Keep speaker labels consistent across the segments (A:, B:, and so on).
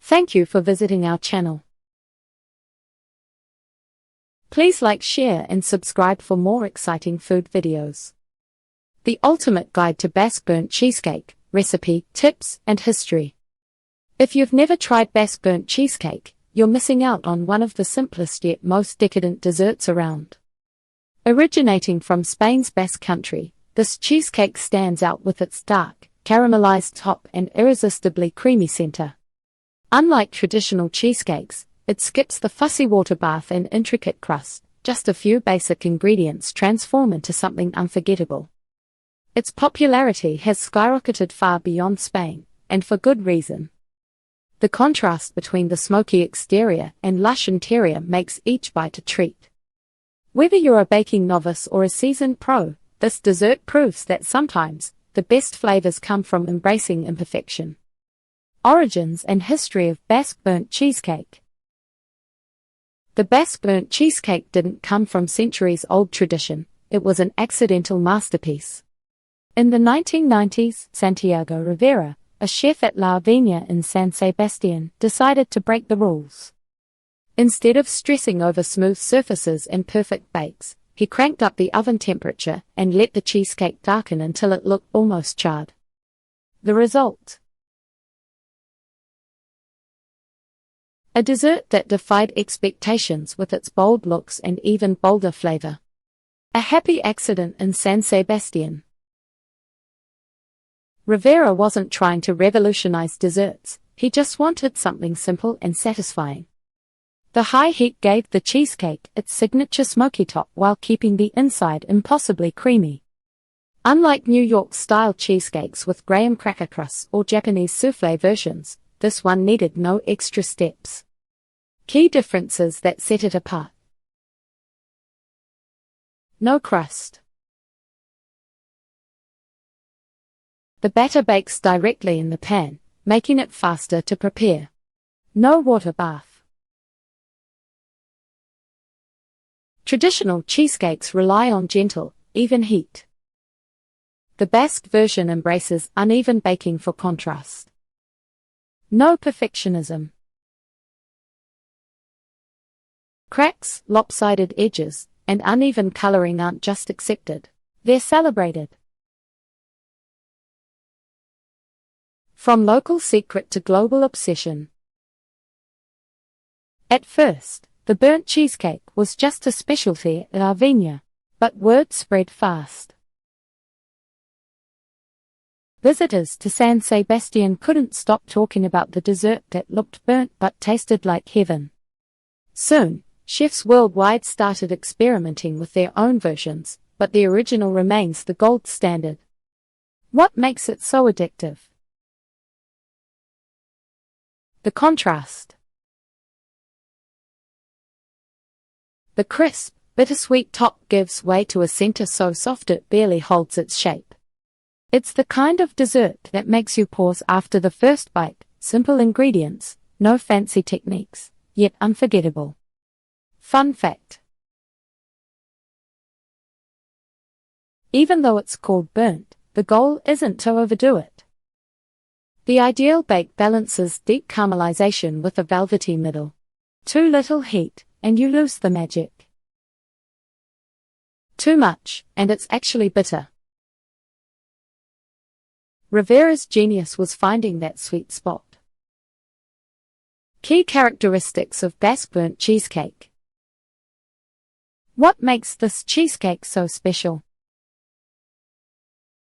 A: Thank you for visiting our channel. Please like, share and subscribe for more exciting food videos. The ultimate guide to Basque Burnt Cheesecake, recipe, tips and history. If you've never tried Basque Burnt Cheesecake, you're missing out on one of the simplest yet most decadent desserts around. Originating from Spain's Basque country, this cheesecake stands out with its dark, caramelized top and irresistibly creamy center. Unlike traditional cheesecakes, it skips the fussy water bath and intricate crust. Just a few basic ingredients transform into something unforgettable. Its popularity has skyrocketed far beyond Spain, and for good reason. The contrast between the smoky exterior and lush interior makes each bite a treat. Whether you're a baking novice or a seasoned pro, this dessert proves that sometimes, the best flavors come from embracing imperfection. Origins and history of Basque Burnt Cheesecake. The Basque Burnt Cheesecake didn't come from centuries-old tradition, it was an accidental masterpiece. In the 1990s, Santiago Rivera, a chef at La Viña in San Sebastián, decided to break the rules. Instead of stressing over smooth surfaces and perfect bakes, he cranked up the oven temperature and let the cheesecake darken until it looked almost charred. The result? A dessert that defied expectations with its bold looks and even bolder flavor. A happy accident in San Sebastián. Rivera wasn't trying to revolutionize desserts, he just wanted something simple and satisfying. The high heat gave the cheesecake its signature smoky top while keeping the inside impossibly creamy. Unlike New York-style cheesecakes with graham cracker crusts or Japanese soufflé versions, this one needed no extra steps. Key differences that set it apart. No crust. The batter bakes directly in the pan, making it faster to prepare. No water bath. Traditional cheesecakes rely on gentle, even heat. The Basque version embraces uneven baking for contrast. No perfectionism. Cracks, lopsided edges, and uneven coloring aren't just accepted, they're celebrated. From local secret to global obsession. At first, the burnt cheesecake was just a specialty at La Viña, but word spread fast. Visitors to San Sebastián couldn't stop talking about the dessert that looked burnt but tasted like heaven. Soon, chefs worldwide started experimenting with their own versions, but the original remains the gold standard. What makes it so addictive? The contrast. The crisp, bittersweet top gives way to a center so soft it barely holds its shape. It's the kind of dessert that makes you pause after the first bite. Simple ingredients, no fancy techniques, yet unforgettable. Fun fact. Even though it's called burnt, the goal isn't to overdo it. The ideal bake balances deep caramelization with a velvety middle. Too little heat, and you lose the magic. Too much, and it's actually bitter. Rivera's genius was finding that sweet spot. Key characteristics of Basque Burnt Cheesecake. What makes this cheesecake so special?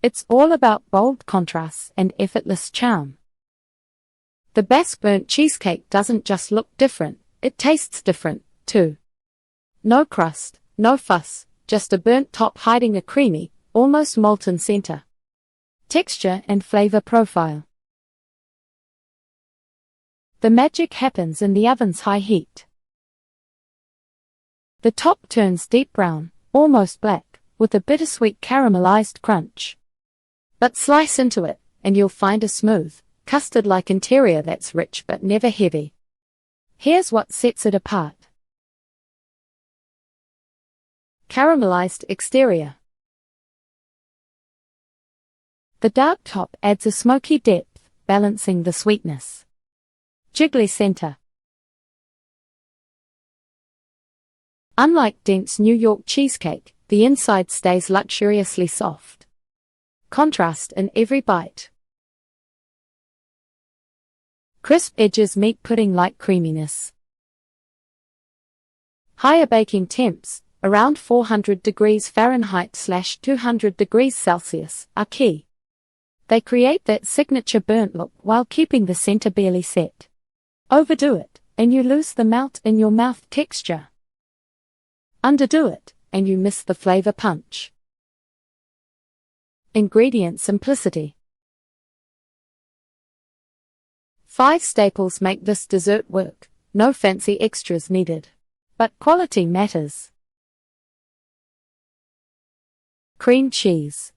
A: It's all about bold contrasts and effortless charm. The Basque Burnt Cheesecake doesn't just look different, it tastes different, too. No crust, no fuss, just a burnt top hiding a creamy, almost molten center. Texture and flavor profile. The magic happens in the oven's high heat. The top turns deep brown, almost black, with a bittersweet caramelized crunch. But slice into it, and you'll find a smooth, custard-like interior that's rich but never heavy. Here's what sets it apart. Caramelized exterior. The dark top adds a smoky depth, balancing the sweetness. Jiggly center. Unlike dense New York cheesecake, the inside stays luxuriously soft. Contrast in every bite. Crisp edges meet pudding-like creaminess. Higher baking temps, around 400 degrees Fahrenheit/200 degrees Celsius, are key. They create that signature burnt look while keeping the center barely set. Overdo it, and you lose the melt in your mouth texture. Underdo it, and you miss the flavor punch. Ingredient simplicity. 5 staples make this dessert work, no fancy extras needed. But quality matters. Cream cheese.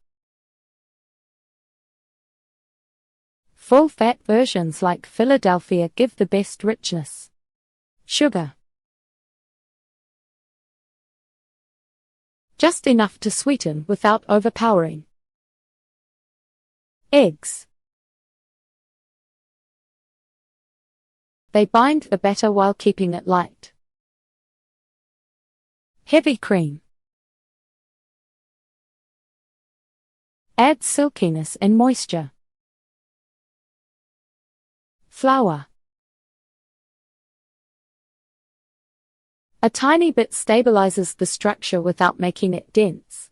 A: Full-fat versions like Philadelphia give the best richness. Sugar. Just enough to sweeten without overpowering. Eggs. They bind the batter while keeping it light. Heavy cream. Adds silkiness and moisture. Flour. A tiny bit stabilizes the structure without making it dense.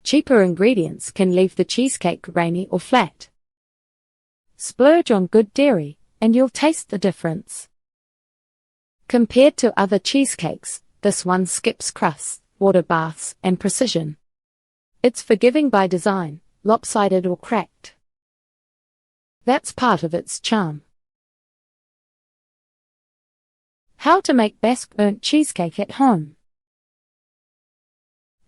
A: Cheaper ingredients can leave the cheesecake rainy or flat. Splurge on good dairy, and you'll taste the difference. Compared to other cheesecakes, this one skips crust, water baths, and precision. It's forgiving by design, lopsided or cracked. That's part of its charm. How to make Basque Burnt Cheesecake at home.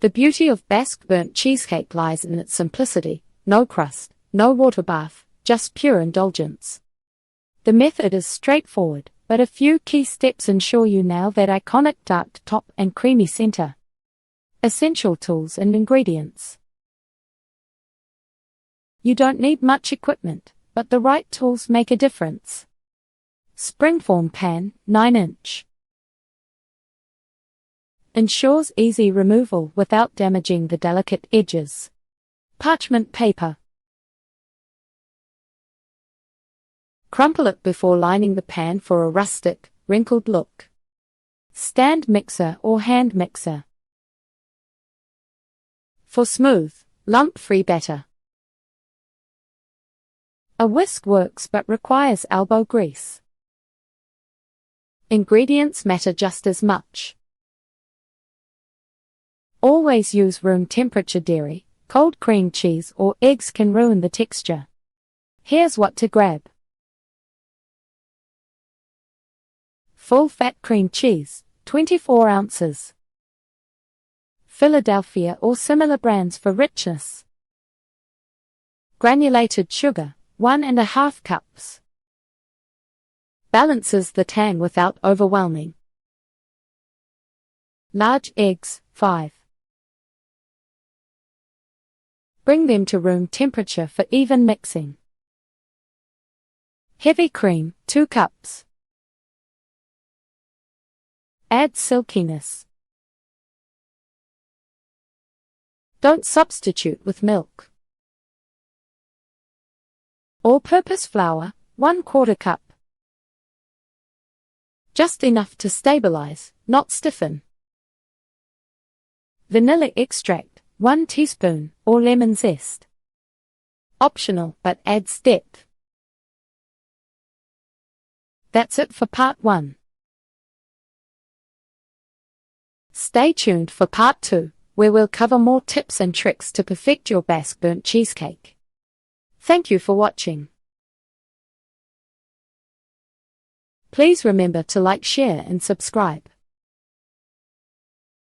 A: The beauty of Basque Burnt Cheesecake lies in its simplicity: no crust, no water bath, just pure indulgence. The method is straightforward, but a few key steps ensure you nail that iconic dark top and creamy center. Essential tools and ingredients. You don't need much equipment, but the right tools make a difference. Springform pan, 9-inch. Ensures easy removal without damaging the delicate edges. Parchment paper. Crumple it before lining the pan for a rustic, wrinkled look. Stand mixer or hand mixer. For smooth, lump-free batter. A whisk works but requires elbow grease. Ingredients matter just as much. Always use room temperature dairy. Cold cream cheese or eggs can ruin the texture. Here's what to grab. Full-fat cream cheese, 24 ounces. Philadelphia or similar brands for richness. Granulated sugar, 1½ cups. Balances the tang without overwhelming. Large eggs, 5. Bring them to room temperature for even mixing. Heavy cream, 2 cups. Add silkiness. Don't substitute with milk. All-purpose flour, 1/4 cup. Just enough to stabilize, not stiffen. Vanilla extract, 1 teaspoon, or lemon zest. Optional but adds depth. That's it for part 1. Stay tuned for part 2, where we'll cover more tips and tricks to perfect your Basque Burnt Cheesecake. Thank you for watching. Please remember to like, share and subscribe.